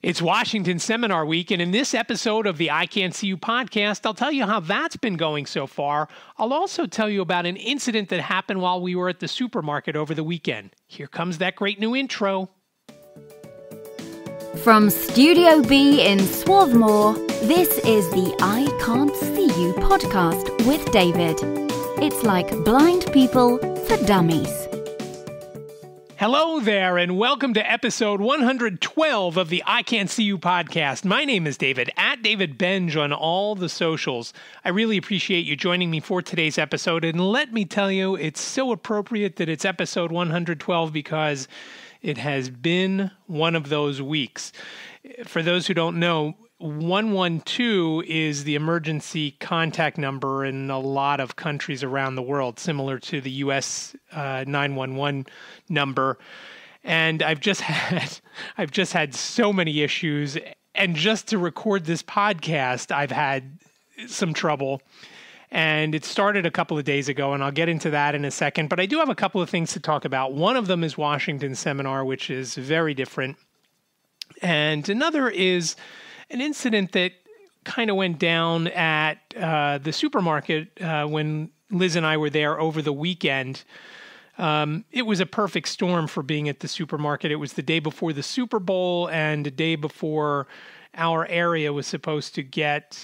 It's Washington Seminar Week, and in this episode of the I Can't See You podcast, I'll tell you how that's been going so far. I'll also tell you about an incident that happened while we were at the supermarket over the weekend. Here comes that great new intro. From Studio B in Swarthmore, this is the I Can't See You podcast with David. It's like blind people for dummies. Hello there, and welcome to episode 112 of the I Can't See You podcast. My name is David, at David Benj on all the socials. I really appreciate you joining me for today's episode, and let me tell you, it's so appropriate that it's episode 112 because it has been one of those weeks. For those who don't know, 112 is the emergency contact number in a lot of countries around the world, similar to the U.S. 911 number. And I've just had so many issues. And just to record this podcast, I've had some trouble. And it started a couple of days ago, and I'll get into that in a second. But I do have a couple of things to talk about. One of them is Washington Seminar, which is very different. And another is an incident that kind of went down at the supermarket when Liz and I were there over the weekend. It was a perfect storm for being at the supermarket. It was the day before the Super Bowl and the day before our area was supposed to get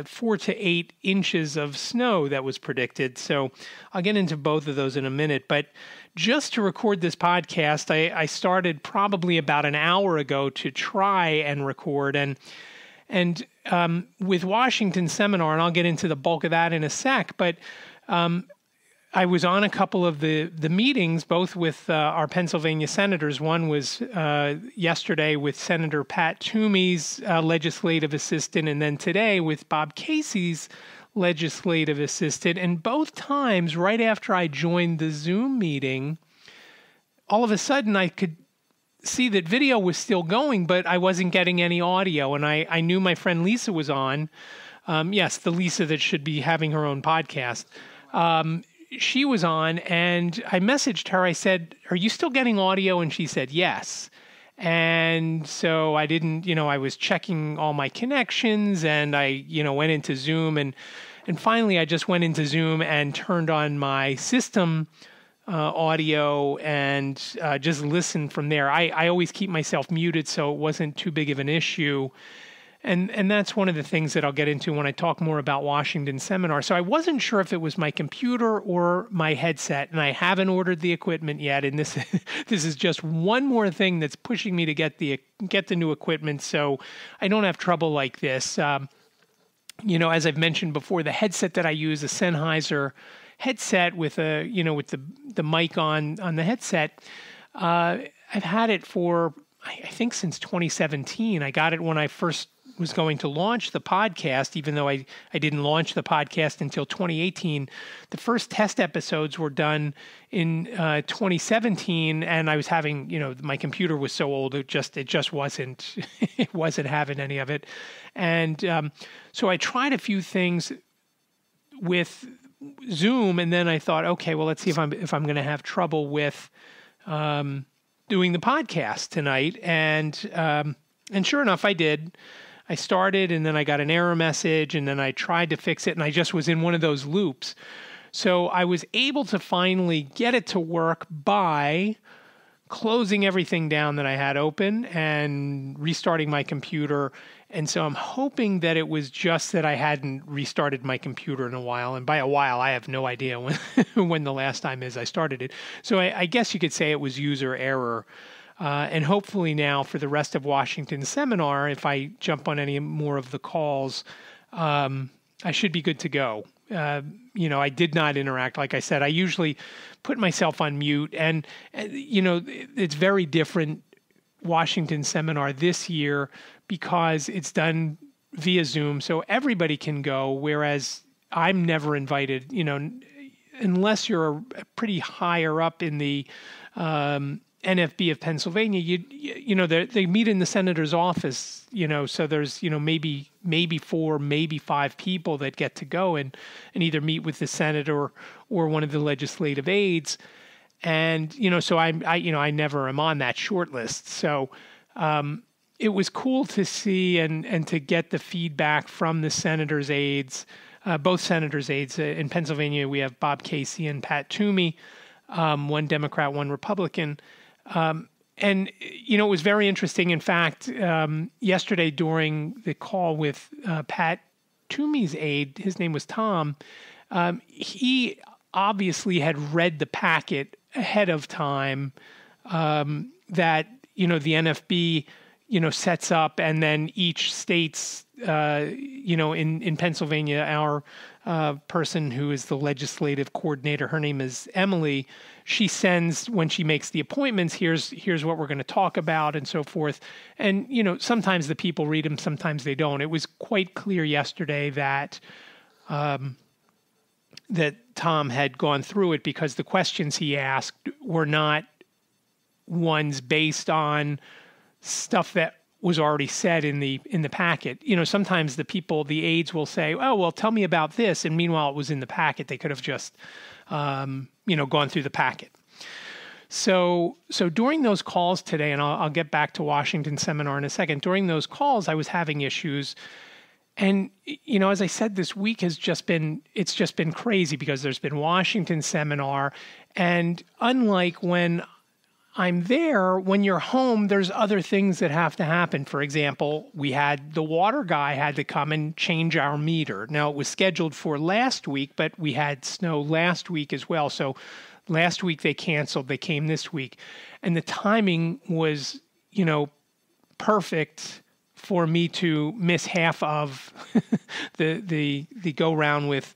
4 to 8 inches of snow that was predicted. So I'll get into both of those in a minute. But just to record this podcast, I started probably about an hour ago to try and record. And with Washington Seminar, and I'll get into the bulk of that in a sec, but I was on a couple of the meetings, both with our Pennsylvania senators. One was yesterday with Senator Pat Toomey's legislative assistant, and then today with Bob Casey's legislative assistant. And both times, right after I joined the Zoom meeting, all of a sudden I could see that video was still going, but I wasn't getting any audio. And I knew my friend Lisa was on. Yes, the Lisa that should be having her own podcast. She was on, and I messaged her. I said, "Are you still getting audio?" And she said, "Yes." And so I didn't, I was checking all my connections, and I, went into Zoom, and finally I just went into Zoom and turned on my system audio and just listened from there. I always keep myself muted, so it wasn't too big of an issue. And that's one of the things that I'll get into when I talk more about Washington Seminar. So I wasn't sure if it was my computer or my headset, and I haven't ordered the equipment yet. And this is just one more thing that's pushing me to get the new equipment, so I don't have trouble like this. As I've mentioned before, the headset that I use, a Sennheiser headset with with the mic on the headset, I've had it for I think since 2017. I got it when I first was going to launch the podcast, even though I didn't launch the podcast until 2018. The first test episodes were done in 2017, and I was having, my computer was so old, it just wasn't, it wasn't having any of it. And so I tried a few things with Zoom, and then I thought, okay, well, let's see if I'm going to have trouble with doing the podcast tonight. And sure enough, I did. I started, and then I got an error message, and then I tried to fix it, and I just was in one of those loops. So I was able to finally get it to work by closing everything down that I had open and restarting my computer. And so I'm hoping that it was just that I hadn't restarted my computer in a while. And by a while, I have no idea when the last time is I started it. So I guess you could say it was user error. And hopefully now for the rest of Washington Seminar, if I jump on any more of the calls, I should be good to go. I did not interact. Like I said, I usually put myself on mute, and it's very different Washington Seminar this year because it's done via Zoom, so everybody can go, whereas I'm never invited, unless you're pretty higher up in the NFB of Pennsylvania, they meet in the senator's office, so there's, maybe 4, maybe 5 people that get to go and either meet with the senator or one of the legislative aides. And, so I never am on that short list. So, it was cool to see and to get the feedback from the senators' aides, both senators' aides. In Pennsylvania, we have Bob Casey and Pat Toomey, one Democrat, one Republican. And, it was very interesting. In fact, yesterday during the call with Pat Toomey's aide, his name was Tom, he obviously had read the packet ahead of time that, the NFB, sets up, and then each state's, in Pennsylvania, our person who is the legislative coordinator, her name is Emily, she sends, when she makes the appointments, here's what we're going to talk about and so forth. And, sometimes the people read them, sometimes they don't. It was quite clear yesterday that that Tom had gone through it, because the questions he asked were not ones based on stuff that was already said in the packet. Sometimes the aides will say, "Oh, well, tell me about this," and meanwhile it was in the packet. They could have just gone through the packet. So during those calls today, and I'll get back to Washington seminar in a second. During those calls, I was having issues. And, as I said, this week it's just been crazy, because there's been Washington seminar. And unlike when I'm there, when you're home, there's other things that have to happen. For example, the water guy had to come and change our meter. Now, it was scheduled for last week, but we had snow last week as well. So last week they canceled. They came this week. And the timing was, perfect for me to miss half of the go round with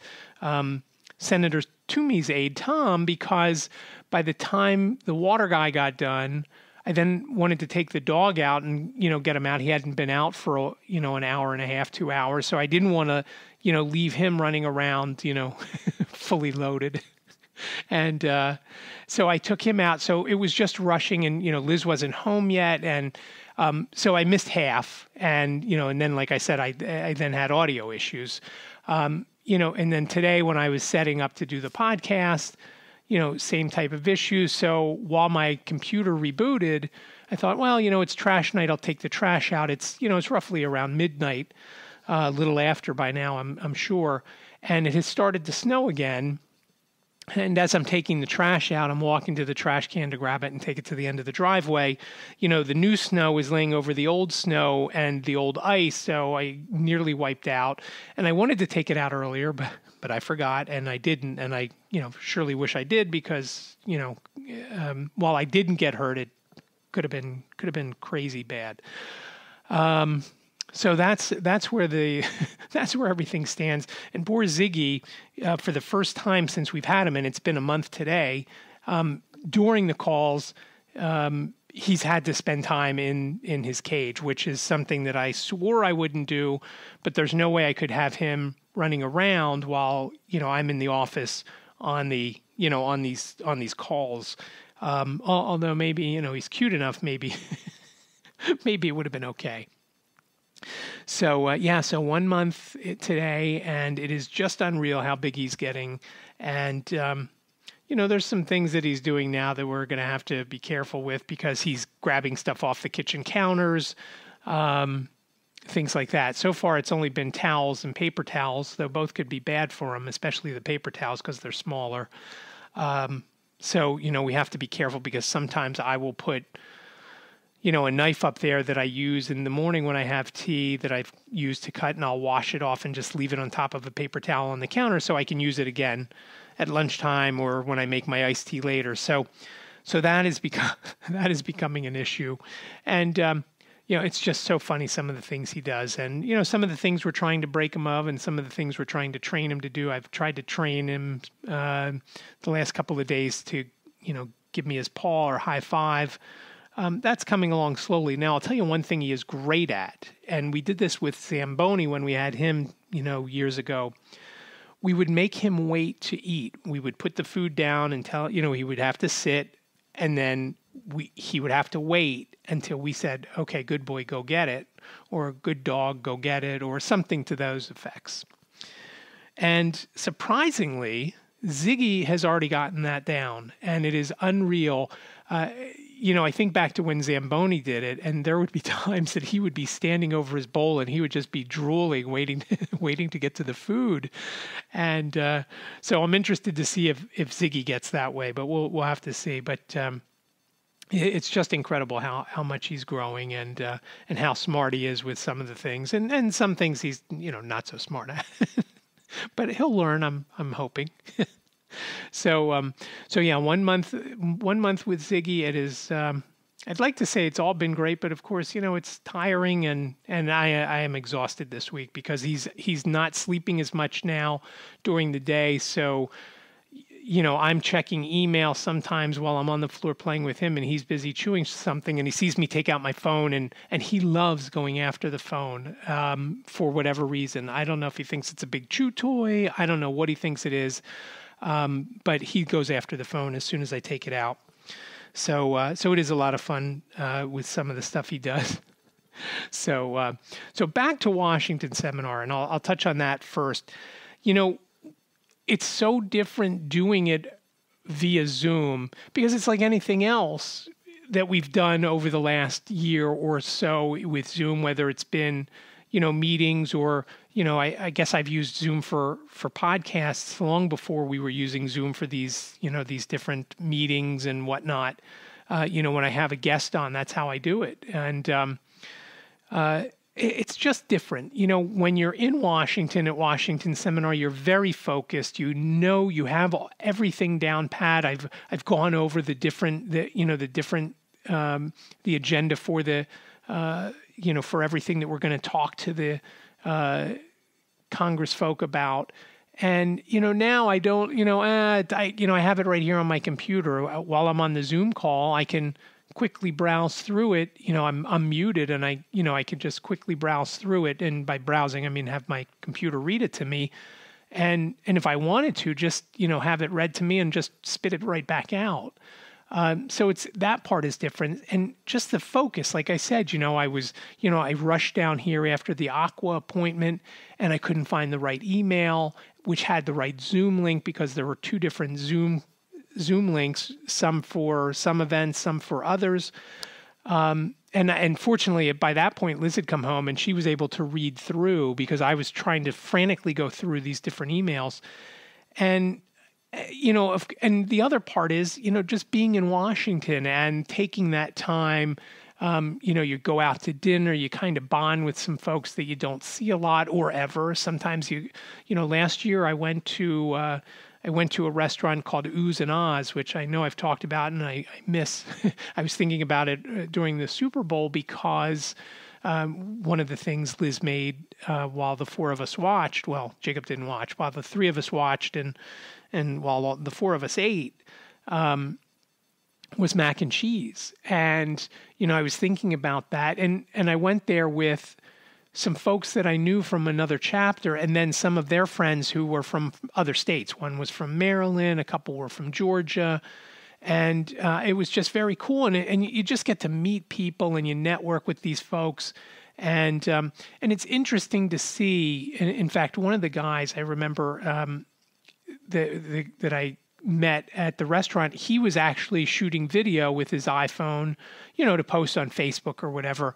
Senator Toomey's aide, Tom, because by the time the water guy got done, I then wanted to take the dog out and, get him out. He hadn't been out for, an hour and a half, 2 hours. So I didn't want to, leave him running around, fully loaded. And so I took him out. So it was just rushing, and, Liz wasn't home yet. And so I missed half. And, and then, like I said, I then had audio issues. And then today when I was setting up to do the podcast, same type of issues. So while my computer rebooted, I thought, well, it's trash night. I'll take the trash out. It's, it's roughly around midnight, a little after by now, I'm sure. And it has started to snow again. And as I'm taking the trash out, I'm walking to the trash can to grab it and take it to the end of the driveway. The new snow is laying over the old snow and the old ice, so I nearly wiped out. And I wanted to take it out earlier, but I forgot, and I didn't. And I, surely wish I did, because, while I didn't get hurt, it could have been crazy bad. So that's where that's where everything stands. And poor Ziggy, for the first time since we've had him, and it's been a month today, during the calls, he's had to spend time in his cage, which is something that I swore I wouldn't do, but there's no way I could have him running around while, I'm in the office on the, on these calls. Although maybe, he's cute enough, maybe it would have been okay. So, so 1 month today, and it is just unreal how big he's getting. And, there's some things that he's doing now that we're going to have to be careful with, because he's grabbing stuff off the kitchen counters, things like that. So far, it's only been towels and paper towels, though both could be bad for him, especially the paper towels because they're smaller. So, we have to be careful, because sometimes I will put a knife up there that I use in the morning when I have tea that I've used to cut, and I'll wash it off and just leave it on top of a paper towel on the counter so I can use it again at lunchtime or when I make my iced tea later. So that is becoming an issue. And, it's just so funny, some of the things he does. And, some of the things we're trying to break him of, and some of the things we're trying to train him to do. I've tried to train him the last couple of days to, give me his paw or high five. That's coming along slowly. Now, I'll tell you one thing he is great at, and we did this with Zamboni when we had him, years ago. We would make him wait to eat. We would put the food down and tell, he would have to sit, and then he would have to wait until we said, okay, good boy, go get it, or good dog, go get it, or something to those effects. And surprisingly, Ziggy has already gotten that down, and it is unreal. I think back to when Zamboni did it, and there would be times that he would be standing over his bowl and he would just be drooling, waiting to get to the food. And so I'm interested to see if Ziggy gets that way, but we'll have to see. But it's just incredible how much he's growing and how smart he is with some of the things, and some things he's not so smart at. But he'll learn. I'm hoping. So yeah, 1 month with Ziggy. It is. I'd like to say it's all been great, but of course, it's tiring, and I am exhausted this week because he's not sleeping as much now during the day. So, I'm checking email sometimes while I'm on the floor playing with him, and he's busy chewing something, and he sees me take out my phone, and he loves going after the phone for whatever reason. I don't know if he thinks it's a big chew toy. I don't know what he thinks it is. But he goes after the phone as soon as I take it out. So it is a lot of fun with some of the stuff he does. So back to Washington seminar, and I'll touch on that first. It's so different doing it via Zoom because it's like anything else that we've done over the last year or so with Zoom, whether it's been meetings or, I guess I've used Zoom for podcasts long before we were using Zoom for these different meetings and whatnot. When I have a guest on, that's how I do it. And it's just different. When you're in Washington at Washington Seminar, you're very focused. You have everything down pat. I've gone over the agenda for the for everything that we're going to talk to the Congress folk about. And, now I don't, I have it right here on my computer. While I'm on the Zoom call, I can quickly browse through it. I'm muted, and I can just quickly browse through it. And by browsing, I mean have my computer read it to me. And if I wanted to, just, have it read to me and just spit it right back out. So that part is different. And just the focus, like I said, I rushed down here after the Aqua appointment, and I couldn't find the right email, which had the right Zoom link, because there were two different Zoom links, some for some events, some for others. And fortunately, by that point, Liz had come home and she was able to read through, because I was trying to frantically go through these different emails. And and the other part is, just being in Washington and taking that time. You go out to dinner, you kind of bond with some folks that you don't see a lot or ever. Sometimes last year I went to a restaurant called Oohs and Ahs, which I know I've talked about, and I miss. I was thinking about it during the Super Bowl because one of the things Liz made while the four of us watched, well, Jacob didn't watch, while the three of us watched and while the four of us ate, was mac and cheese. And, I was thinking about that. And I went there with some folks that I knew from another chapter, and then some of their friends who were from other states. One was from Maryland, a couple were from Georgia. And it was just very cool. And you just get to meet people and you network with these folks. And it's interesting to see. In fact, one of the guys I remember that I met at the restaurant, he was actually shooting video with his iPhone, to post on Facebook or whatever.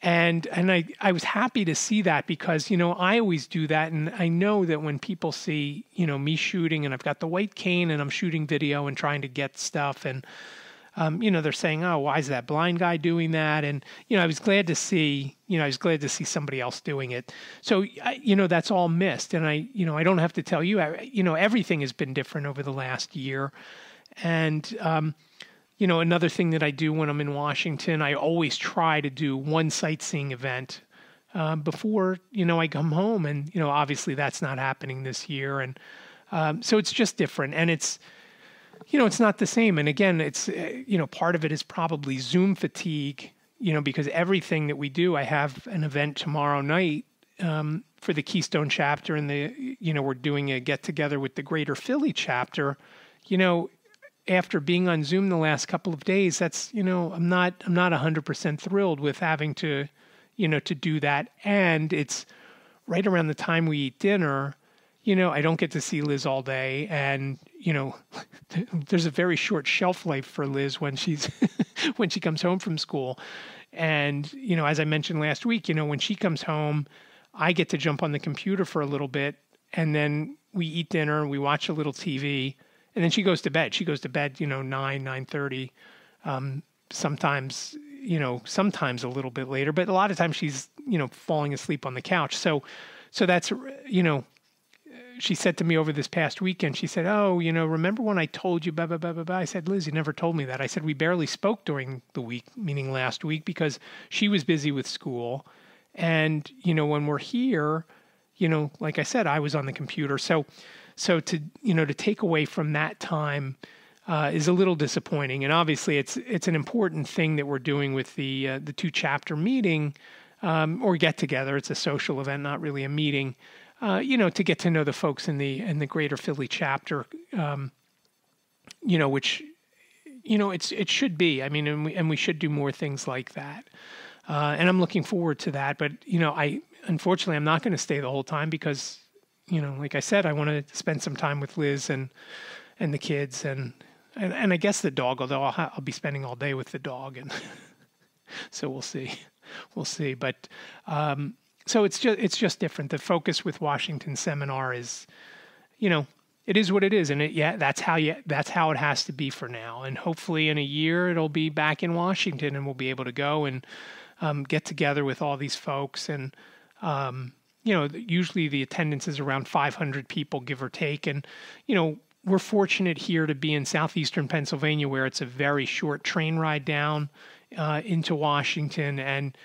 And I was happy to see that, because, I always do that. And I know that when people see, me shooting, and I've got the white cane and I'm shooting video and trying to get stuff, and, they're saying, oh, why is that blind guy doing that? And, I was glad to see somebody else doing it. So, that's all missed. And I don't have to tell you, everything has been different over the last year. And, another thing that I do when I'm in Washington, I always try to do one sightseeing event before, I come home. And, obviously that's not happening this year. And so it's just different. And it's not the same. And again, it's, part of it is probably Zoom fatigue, because everything that we do, I have an event tomorrow night for the Keystone chapter, and we're doing a get together with the Greater Philly chapter. After being on Zoom the last couple of days, that's, I'm not 100% thrilled with having to, to do that. And it's right around the time we eat dinner. I don't get to see Liz all day, and, there's a very short shelf life for Liz when she's when she comes home from school. And, as I mentioned last week, when she comes home, I get to jump on the computer for a little bit, and then we eat dinner, we watch a little TV, and then she goes to bed. She goes to bed, 9:30, sometimes a little bit later, but a lot of times she's, falling asleep on the couch. So that's, she said to me over this past weekend, she said, "Oh, remember when I told you, blah, blah, blah, blah, blah?" I said, "Liz, you never told me that." I said, "We barely spoke during the week," meaning last week, because she was busy with school. And, when we're here, like I said, I was on the computer. So to take away from that time is a little disappointing. And obviously it's an important thing that we're doing with the 2-chapter meeting, or get together. It's a social event, not really a meeting, to get to know the folks in the Greater Philly chapter, which, it should be. I mean, and we should do more things like that. And I'm looking forward to that. But, unfortunately, I'm not going to stay the whole time because, like I said, I want to spend some time with Liz and the kids and I guess the dog, although I'll be spending all day with the dog. And so we'll see. But, so it's just different. The focus with Washington Seminar is, it is what it is. And that's how it has to be for now. And hopefully in a year it'll be back in Washington and we'll be able to go and get together with all these folks. And, usually the attendance is around 500 people, give or take. And, we're fortunate here to be in southeastern Pennsylvania where it's a very short train ride down into Washington. And,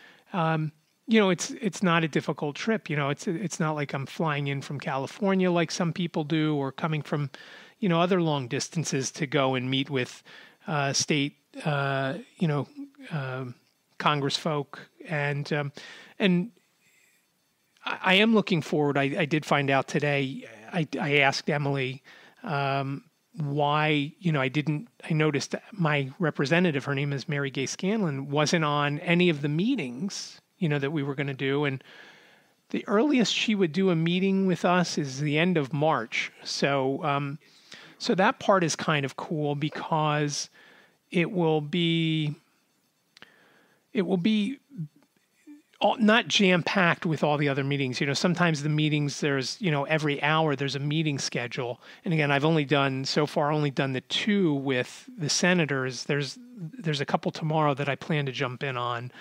it's not a difficult trip. It's not like I'm flying in from California like some people do, or coming from, other long distances to go and meet with state, Congress folk. And I am looking forward. I did find out today, I asked Emily why, I noticed my representative, her name is Mary Gay Scanlon, wasn't on any of the meetings, that we were going to do. And the earliest she would do a meeting with us is the end of March. So, so that part is kind of cool because it will be not jam-packed with all the other meetings. Sometimes the meetings, there's, every hour there's a meeting schedule. And again, I've only done the 2 with the senators. There's a couple tomorrow that I plan to jump in on.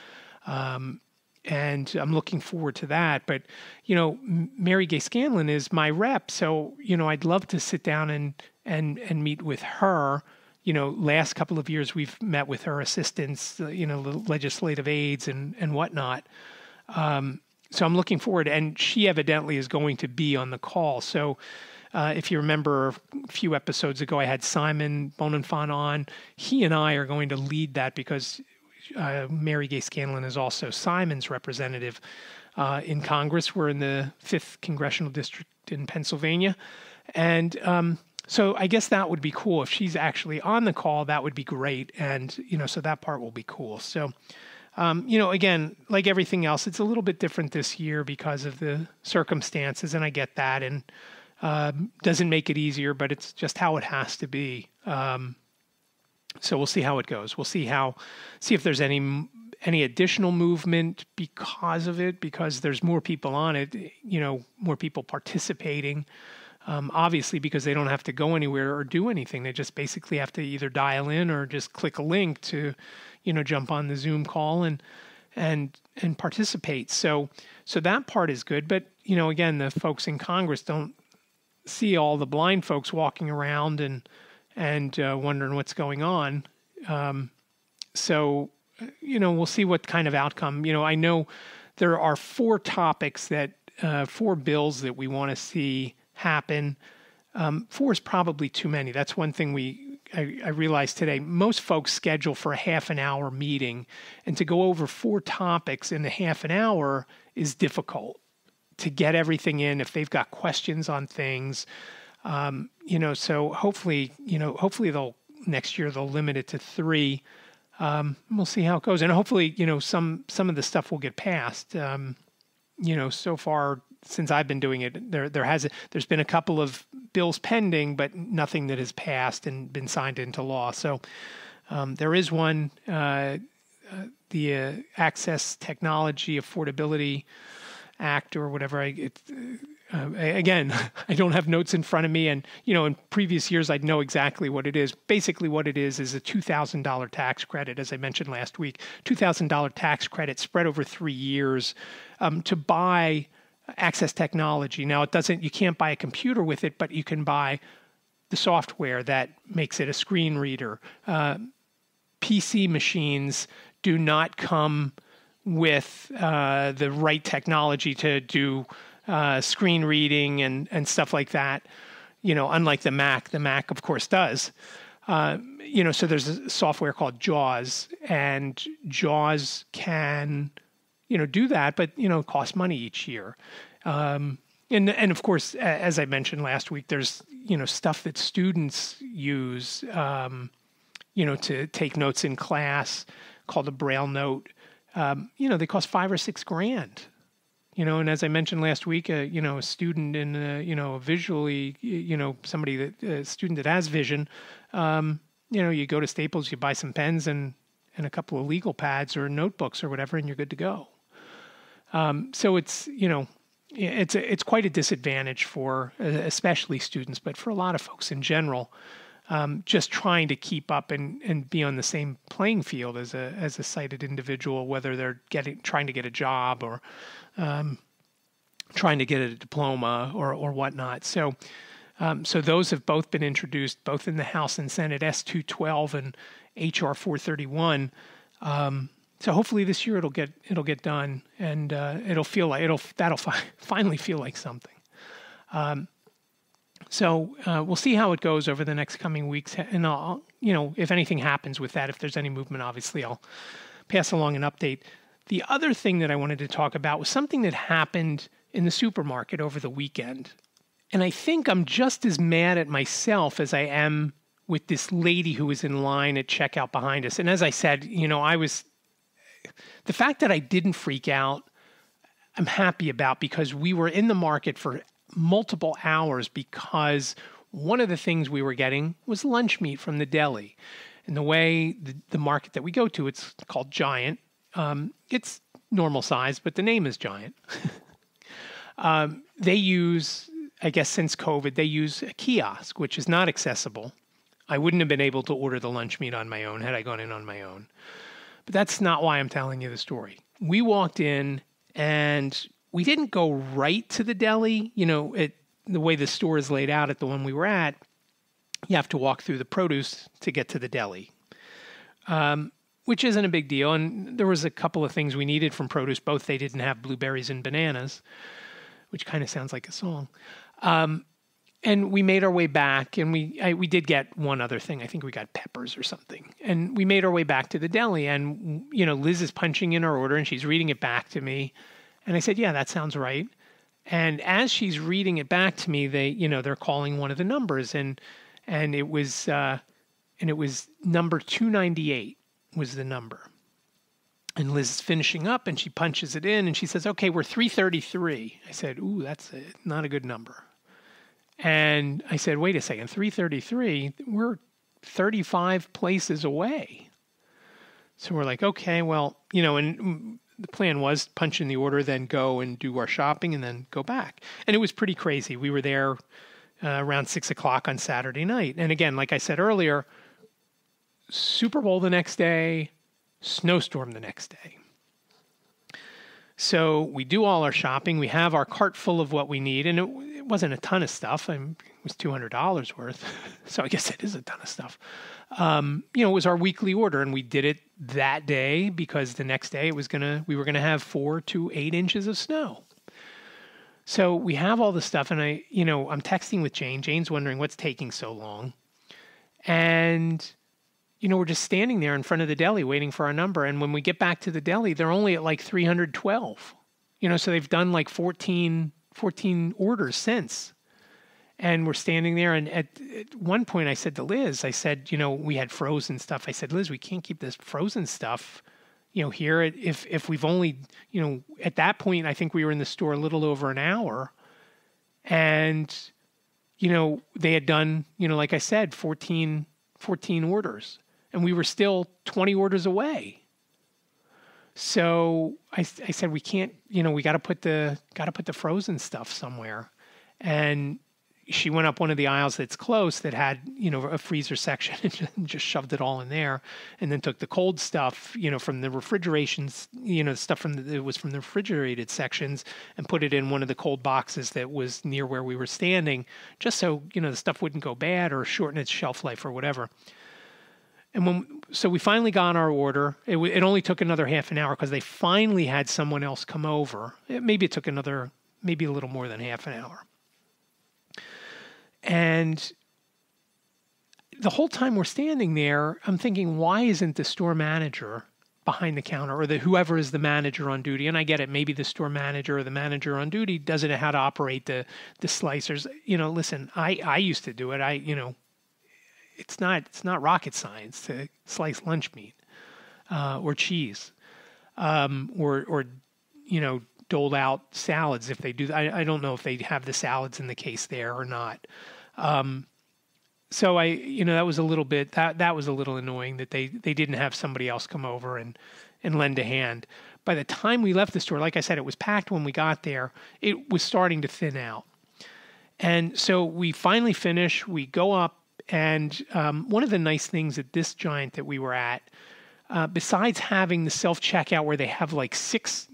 And I'm looking forward to that. But, Mary Gay Scanlon is my rep. So, I'd love to sit down and meet with her. Last couple of years we've met with her assistants, legislative aides and whatnot. So I'm looking forward, and she evidently is going to be on the call. So if you remember a few episodes ago, I had Simon Bonenfant on. He and I are going to lead that because Mary Gay Scanlon is also Simon's representative in Congress. We're in the 5th Congressional District in Pennsylvania. And so I guess that would be cool. If she's actually on the call, that would be great. And, so that part will be cool. So, again, like everything else, it's a little bit different this year because of the circumstances, and I get that. And doesn't make it easier, but it's just how it has to be. So we'll see how it goes. We'll see if there's any additional movement because of it, because there's more people on it, more people participating. Obviously, because they don't have to go anywhere or do anything. They just basically have to either dial in or just click a link to, jump on the Zoom call and participate. So that part is good. But, again, the folks in Congress don't see all the blind folks walking around and wondering what's going on. So, we'll see what kind of outcome. I know there are 4 topics 4 bills that we want to see happen. 4 is probably too many. That's one thing I realized today. Most folks schedule for a half an hour meeting, and to go over 4 topics in a half an hour is difficult to get everything in if they've got questions on things. So hopefully next year they'll limit it to 3. We'll see how it goes. And hopefully, some of the stuff will get passed. So far, since I've been doing it, there's been a couple of bills pending, but nothing that has passed and been signed into law. So there is one, the Access Technology Affordability Act or whatever. Again, I don't have notes in front of me. And, in previous years, I'd know exactly what it is. Basically, what it is a $2,000 tax credit, as I mentioned last week, $2,000 tax credit spread over 3 years to buy Access Technology. Now, you can't buy a computer with it, but you can buy the software that makes it a screen reader. PC machines do not come with the right technology to do screen reading and stuff like that, unlike the Mac. The Mac, of course, does. So there's a software called JAWS, and JAWS can, do that, but, it costs money each year. And of course, as I mentioned last week, there's, stuff that students use, to take notes in class called a Braille note. They cost $5,000 or $6,000. And as I mentioned last week, a student in, visually, somebody a student that has vision, you go to Staples, you buy some pens and a couple of legal pads or notebooks or whatever, and you're good to go. So it's, it's quite a disadvantage for especially students, but for a lot of folks in general, just trying to keep up and be on the same playing field as a sighted individual, whether they're trying to get a job or trying to get a diploma or whatnot. So those have both been introduced, both in the House and Senate, S212 and HR 431. So hopefully this year it'll get done, and that'll finally feel like something. So we'll see how it goes over the next coming weeks, and I'll, if anything happens with that, if there's any movement, obviously I'll pass along an update. The other thing that I wanted to talk about was something that happened in the supermarket over the weekend. And I think I'm just as mad at myself as I am with this lady who was in line at checkout behind us. And as I said, the fact that I didn't freak out, I'm happy about, because we were in the market for multiple hours, because one of the things we were getting was lunch meat from the deli. And the way the market that we go to, it's called Giant. It's normal size, but the name is Giant. They use, I guess since COVID, they use a kiosk, which is not accessible. I wouldn't have been able to order the lunch meat on my own had I gone in on my own. But that's not why I'm telling you the story. We walked in and we didn't go right to the deli. The way the store is laid out at the one we were at, you have to walk through the produce to get to the deli, which isn't a big deal. And there was a couple of things we needed from produce. Both they didn't have blueberries and bananas, which kind of sounds like a song. And we made our way back, and we did get one other thing. I think we got peppers or something. And we made our way back to the deli, and, Liz is punching in her order, and she's reading it back to me. And I said, yeah, that sounds right. And as she's reading it back to me, they're calling one of the numbers, and it was number 298 was the number. And Liz is finishing up, and she punches it in, and she says, okay, we're 333. I said, ooh, that's not a good number. And I said, wait a second, 333, we're 35 places away. So we're like, okay, well, and the plan was punch in the order, then go and do our shopping and then go back. And it was pretty crazy. We were there around 6 o'clock on Saturday night. And again, like I said earlier, Super Bowl the next day, snowstorm the next day. So we do all our shopping. We have our cart full of what we need. And it wasn't a ton of stuff. It was $200 worth. So I guess it is a ton of stuff. It was our weekly order, and we did it that day because the next day we were going to have 4 to 8 inches of snow. So we have all the stuff, and I'm texting with Jane. Jane's wondering what's taking so long. And we're just standing there in front of the deli waiting for our number. And when we get back to the deli, they're only at like 312. So they've done like 14 orders since. And we're standing there. And at one point I said to Liz, we had frozen stuff. I said, Liz, we can't keep this frozen stuff, here. If we've only, at that point, I think we were in the store a little over an hour. And, they had done, like I said, 14 orders, and we were still 20 orders away. So I said, we can't, we got to put the frozen stuff somewhere. And she went up one of the aisles that's close that had, a freezer section and just shoved it all in there, and then took the cold stuff, from the refrigerations, stuff it was from the refrigerated sections, and put it in one of the cold boxes that was near where we were standing, just so, the stuff wouldn't go bad or shorten its shelf life or whatever. And so we finally got our order. It only took another half an hour because they finally had someone else come over. Maybe it took maybe a little more than half an hour. And the whole time we're standing there, I'm thinking, why isn't the store manager behind the counter, or whoever is the manager on duty? And I get it. Maybe the store manager or the manager on duty doesn't know how to operate the slicers. Listen, I used to do it. It's not rocket science to slice lunch meat, or cheese, or doled out salads if they do. I don't know if they have the salads in the case there or not. So that was a little bit, that was a little annoying that they didn't have somebody else come over and lend a hand. By the time we left the store, like I said, it was packed when we got there. It was starting to thin out. And so we finally finish, we go up, and one of the nice things at this Giant that we were at, besides having the self-checkout where they have like 5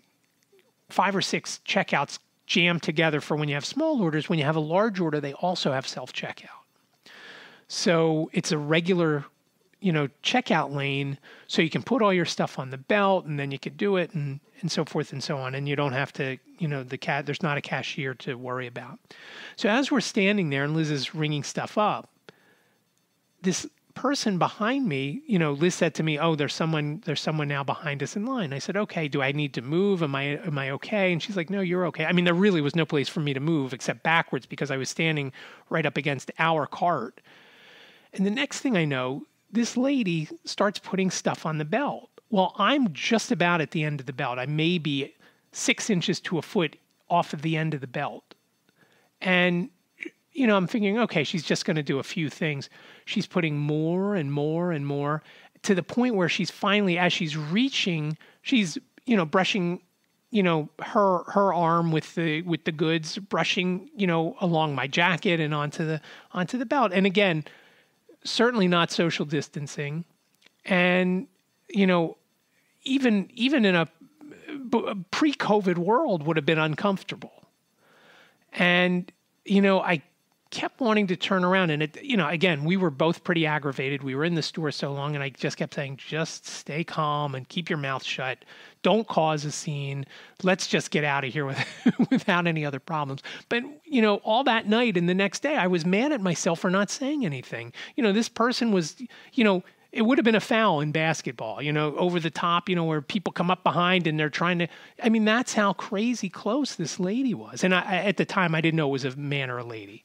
or 6 checkouts jammed together for when you have small orders, when you have a large order, they also have self-checkout. So it's a regular, checkout lane, so you can put all your stuff on the belt, and then you could do it, and so forth and so on. And you don't have to, there's not a cashier to worry about. So as we're standing there and Liz is ringing stuff up, this person behind me, Liz said to me, "Oh, there's someone now behind us in line." I said, "Okay, do I need to move? Am I okay?" And she's like, "No, you're okay." I mean, there really was no place for me to move except backwards because I was standing right up against our cart. And the next thing I know, this lady starts putting stuff on the belt. Well, I'm just about at the end of the belt. I may be 6 inches to a foot off of the end of the belt. And I'm thinking, okay, she's just going to do a few things. She's putting more and more and more to the point where she's finally, as she's reaching, she's, brushing, her arm with the goods, brushing, along my jacket and onto the belt. And again, certainly not social distancing. And, even in a pre-COVID world would have been uncomfortable. And, I kept wanting to turn around, and again, we were both pretty aggravated. We were in the store so long, and I just kept saying, just stay calm and keep your mouth shut. Don't cause a scene. Let's just get out of here without any other problems. But, all that night and the next day, I was mad at myself for not saying anything. This person was, it would have been a foul in basketball, over the top, where people come up behind and they're trying to, that's how crazy close this lady was. And at the time, I didn't know it was a man or a lady.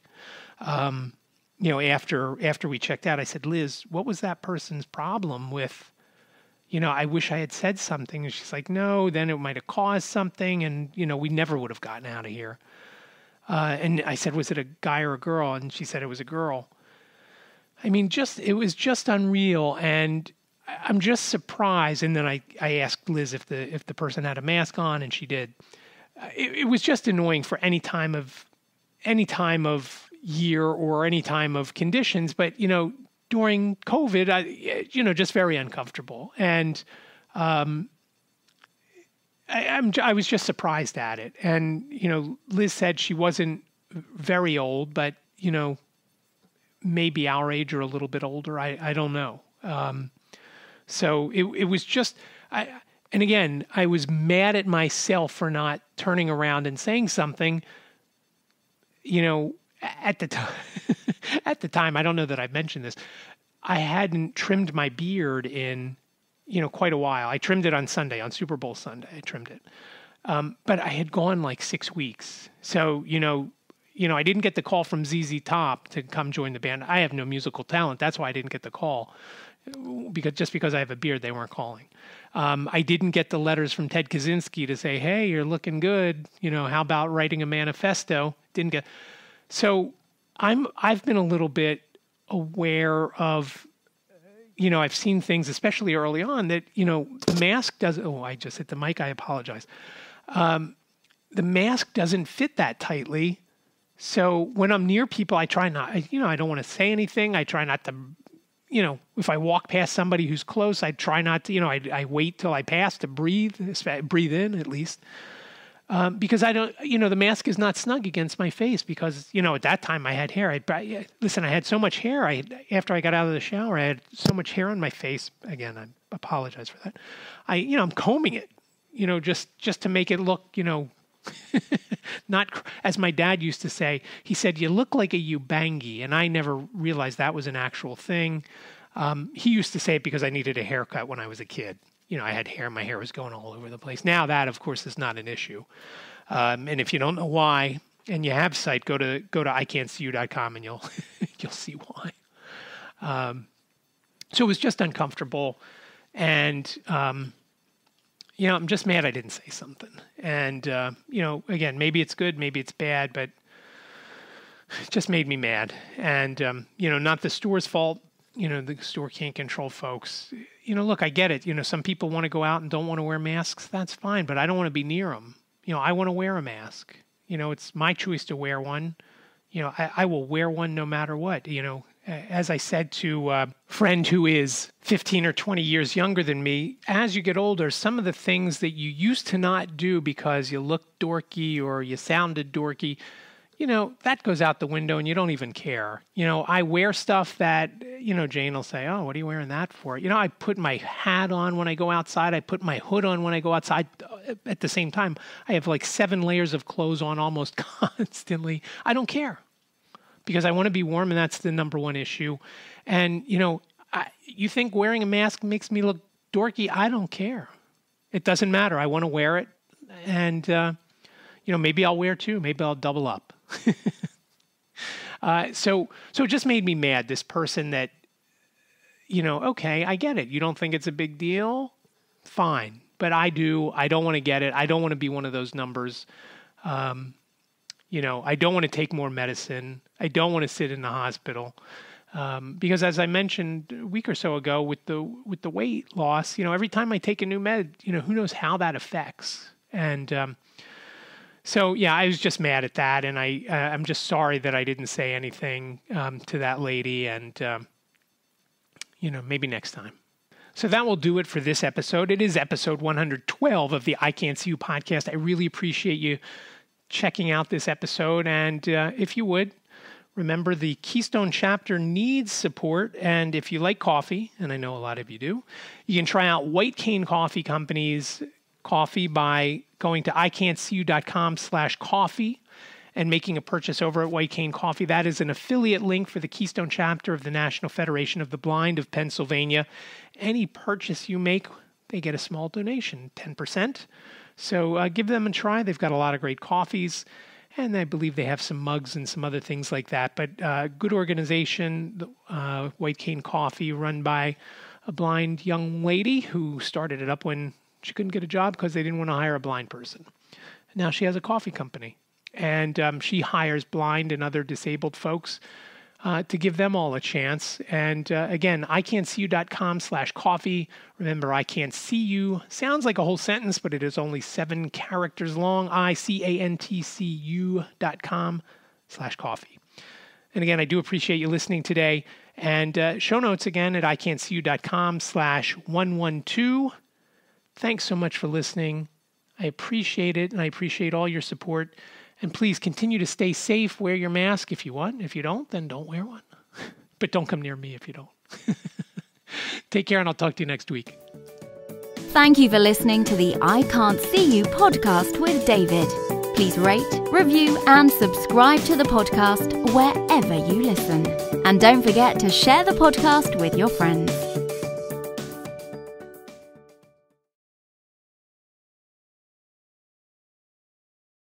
After we checked out, I said, "Liz, what was that person's problem with, I wish I had said something." And she's like, "No, then it might have caused something. And, we never would have gotten out of here." And I said, "Was it a guy or a girl?" And she said it was a girl. It was just unreal. And I'm just surprised. And then I asked Liz if the person had a mask on, and she did. It was just annoying for any time of year or any time of conditions, but during COVID, just very uncomfortable. And I was just surprised at it. And Liz said she wasn't very old, but maybe our age or a little bit older. I don't know. So it was just. And again, I was mad at myself for not turning around and saying something. At the time, I don't know that I mentioned this, I hadn't trimmed my beard in, quite a while. I trimmed it on Sunday, on Super Bowl Sunday. I trimmed it. But I had gone like 6 weeks. So, I didn't get the call from ZZ Top to come join the band. I have no musical talent. That's why I didn't get the call. Because I have a beard, they weren't calling. I didn't get the letters from Ted Kaczynski to say, "Hey, you're looking good. How about writing a manifesto?" Didn't get. So I've been a little bit aware of, I've seen things, especially early on, that, the mask doesn't, I just hit the mic, I apologize. The mask doesn't fit that tightly. So when I'm near people, I try not, I don't want to say anything. I try not to, if I walk past somebody who's close, I try not to, I wait till I pass to breathe in at least. Because I don't, the mask is not snug against my face because, at that time I had hair. I had so much hair. After I got out of the shower, I had so much hair on my face. Again, I apologize for that. I'm combing it, just to make it look, not, as my dad used to say, he said, you look like a Ubangi. And I never realized that was an actual thing. He used to say it because I needed a haircut when I was a kid. I had hair, my hair was going all over the place. Now that, of course, is not an issue. And if you don't know why, and you have sight, go to ican'tseeyou.com and you'll see why. So it was just uncomfortable. And, I'm just mad I didn't say something. And, again, maybe it's good, maybe it's bad, but it just made me mad. And, not the store's fault. The store can't control folks. Look, I get it. Some people want to go out and don't want to wear masks. That's fine, but I don't want to be near them. I want to wear a mask. It's my choice to wear one. I will wear one no matter what. As I said to a friend who is 15 or 20 years younger than me, as you get older, some of the things that you used to not do because you looked dorky or you sounded dorky, that goes out the window and you don't even care. I wear stuff that, Jane will say, oh, what are you wearing that for? I put my hat on when I go outside. I put my hood on when I go outside. At the same time, I have like 7 layers of clothes on almost constantly. I don't care because I want to be warm, and that's the number one issue. And, you think wearing a mask makes me look dorky? I don't care. It doesn't matter. I want to wear it. And, maybe I'll wear 2. Maybe I'll double up. So it just made me mad. This person that, okay, I get it. You don't think it's a big deal? Fine. But I do. I don't want to get it. I don't want to be one of those numbers. I don't want to take more medicine. I don't want to sit in the hospital. Because as I mentioned a week or so ago with the weight loss, every time I take a new med, who knows how that affects. And, so, yeah, I was just mad at that, and I'm just sorry that I didn't say anything to that lady, and, maybe next time. So that will do it for this episode. It is episode 112 of the I Can't See You podcast. I really appreciate you checking out this episode, and if you would, remember the Keystone chapter needs support, and if you like coffee, and I know a lot of you do, you can try out White Cane Coffee Company's coffee by going to ican'tseeyou.com/coffee and making a purchase over at White Cane Coffee. That is an affiliate link for the Keystone chapter of the National Federation of the Blind of Pennsylvania. Any purchase you make, they get a small donation, 10%. So give them a try. They've got a lot of great coffees, and I believe they have some mugs and some other things like that. But good organization, White Cane Coffee, run by a blind young lady who started it up when she couldn't get a job because they didn't want to hire a blind person. Now she has a coffee company, and she hires blind and other disabled folks to give them all a chance. And again, ican'tseeyou.com/coffee. Remember, I can't see you sounds like a whole sentence, but it is only 7 characters long. ican'tseeyou.com/coffee. And again, I do appreciate you listening today. And show notes again at ican'tseeyou.com/112. Thanks so much for listening. I appreciate it, and I appreciate all your support. And please continue to stay safe. Wear your mask if you want. If you don't, then don't wear one. But don't come near me if you don't. Take care, and I'll talk to you next week. Thank you for listening to the I Can't See You podcast with David. Please rate, review, and subscribe to the podcast wherever you listen. And don't forget to share the podcast with your friends.